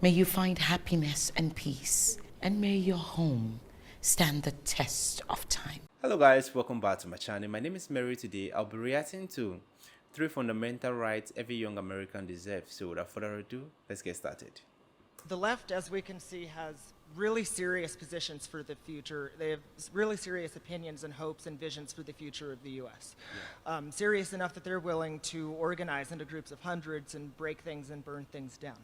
May you find happiness and peace, and may your home stand the test of time. Hello guys, welcome back to my channel. My name is Mary. Today I'll be reacting to 3 fundamental rights every young American deserves. So without further ado, let's get started. The left, as we can see, has really serious positions for the future. They have really serious opinions and hopes and visions for the future of the U.S. Yeah. Serious enough that they're willing to organize into groups of hundreds and break things and burn things down.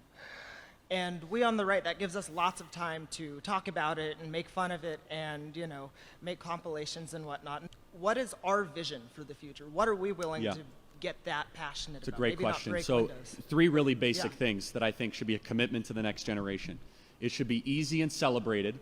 And we on the right, that gives us lots of time to talk about it and make fun of it and, you know, make compilations and whatnot. What is our vision for the future? What are we willing to get that passionate about? It's a great question. So 3 really basic things that I think should be a commitment to the next generation. It should be easy and celebrated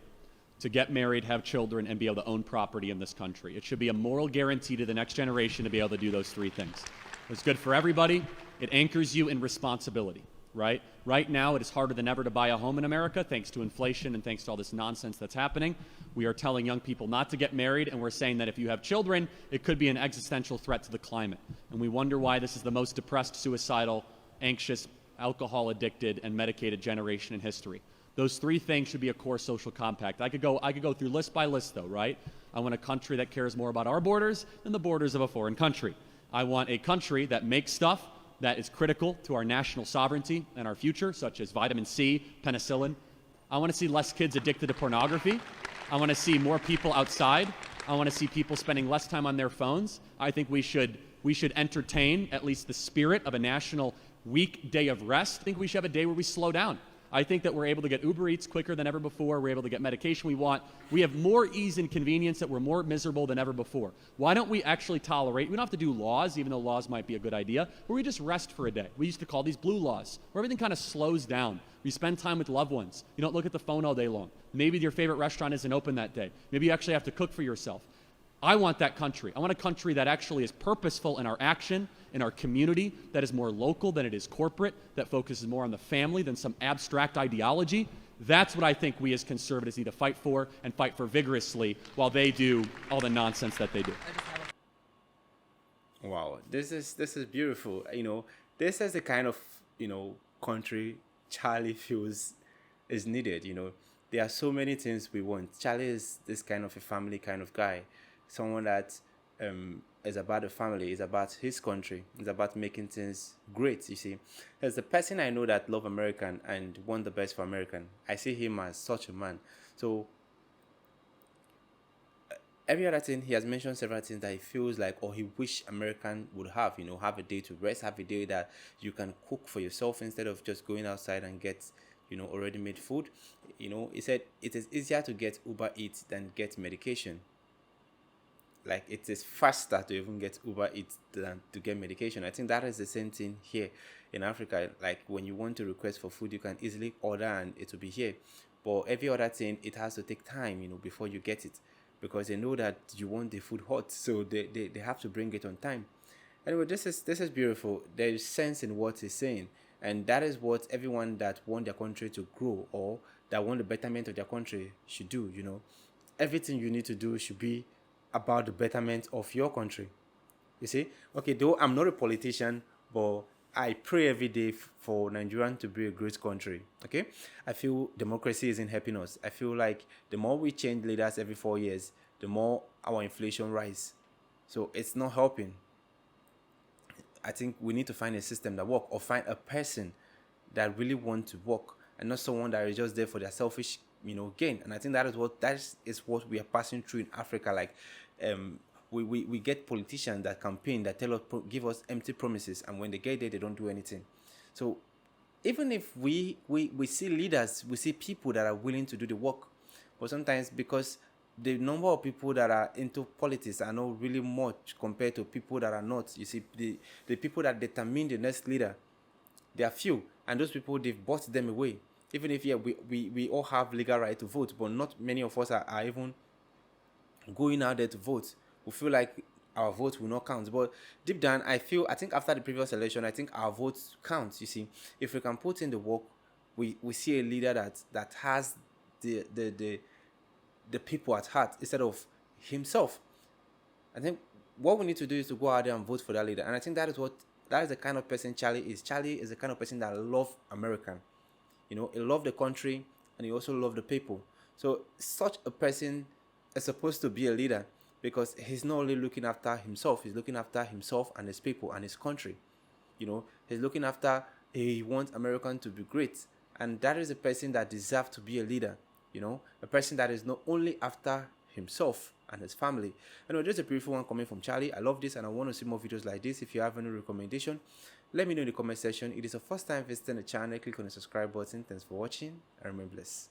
to get married, have children, and be able to own property in this country. It should be a moral guarantee to the next generation to be able to do those 3 things. It's good for everybody. It anchors you in responsibility. Right? Right now, it is harder than ever to buy a home in America, thanks to inflation and thanks to all this nonsense that's happening. We are telling young people not to get married, and we're saying that if you have children, it could be an existential threat to the climate. And we wonder why this is the most depressed, suicidal, anxious, alcohol-addicted, and medicated generation in history. Those 3 things should be a core social compact. I could go through list by list, though, right? I want a country that cares more about our borders than the borders of a foreign country. I want a country that makes stuff that is critical to our national sovereignty and our future, such as vitamin C, penicillin. I want to see less kids addicted to pornography. I want to see more people outside. I want to see people spending less time on their phones. I think we should entertain at least the spirit of a national weekday of rest. I think we should have a day where we slow down. I think that we're able to get Uber Eats quicker than ever before. We're able to get medication we want. We have more ease and convenience that we're more miserable than ever before. Why don't we actually tolerate? We don't have to do laws, even though laws might be a good idea, where we just rest for a day. We used to call these blue laws, where everything kind of slows down. We spend time with loved ones. You don't look at the phone all day long. Maybe your favorite restaurant isn't open that day. Maybe you actually have to cook for yourself. I want that country. I want a country that actually is purposeful in our action, in our community, that is more local than it is corporate, that focuses more on the family than some abstract ideology. That's what I think we as conservatives need to fight for and fight for vigorously while they do all the nonsense that they do. Wow, this is beautiful. You know, this is the kind of, country Charlie feels is needed. You know, there are so many things we want. Charlie is this kind of a family kind of guy. Someone that is about the family, is about his country, is about making things great, you see. As the person I know that love American and want the best for American, I see him as such a man. So every other thing, he has mentioned several things that he feels like, or he wish American would have, have a day to rest, have a day that you can cook for yourself instead of just going outside and get, already made food. He said it is easier to get Uber Eats than get medication. Like, it is faster to even get Uber Eats than to get medication. I think that is the same thing here in Africa. Like, when you want to request for food, you can easily order and it will be here. But every other thing, it has to take time, before you get it. Because they know that you want the food hot, so they have to bring it on time. Anyway, this is beautiful. There is sense in what he's saying. And that is what everyone that want their country to grow or that want the betterment of their country should do, Everything you need to do should be about the betterment of your country. You see? Okay, though I'm not a politician, but I pray every day for Nigeria to be a great country. Okay? I feel democracy isn't helping us. I feel like the more we change leaders every 4 years, the more our inflation rise. So it's not helping. I think we need to find a system that works, or find a person that really wants to work and not someone that is just there for their selfish gain. And I think that is what we are passing through in Africa. Like, we get politicians that campaign, that tell us, give us empty promises, and when they get there, they don't do anything. So even if we see leaders, we see people that are willing to do the work, but sometimes because the number of people that are into politics are not really much compared to people that are not. You see, the people that determine the next leader, they are few, and those people, they've bought them away. Even if we all have legal right to vote, but not many of us are even going out there to vote. We feel like our vote will not count. But deep down, I think after the previous election, I think our votes count. You see, if we can put in the work, we see a leader that has the people at heart instead of himself. I think what we need to do is to go out there and vote for that leader. And I think that is the kind of person Charlie is. Charlie is the kind of person that loves American. You know, he loved the country and he also loved the people. So such a person is supposed to be a leader, because he's not only looking after himself, he's looking after himself and his people and his country. You know, he's looking after, he wants American to be great. And that is a person that deserves to be a leader. You know, a person that is not only after himself and his family. Anyway, just a beautiful one coming from Charlie. I love this and I want to see more videos like this. If you have any recommendation, let me know in the comment section. It is the first time visiting the channel, click on the subscribe button. Thanks for watching and remain blessed.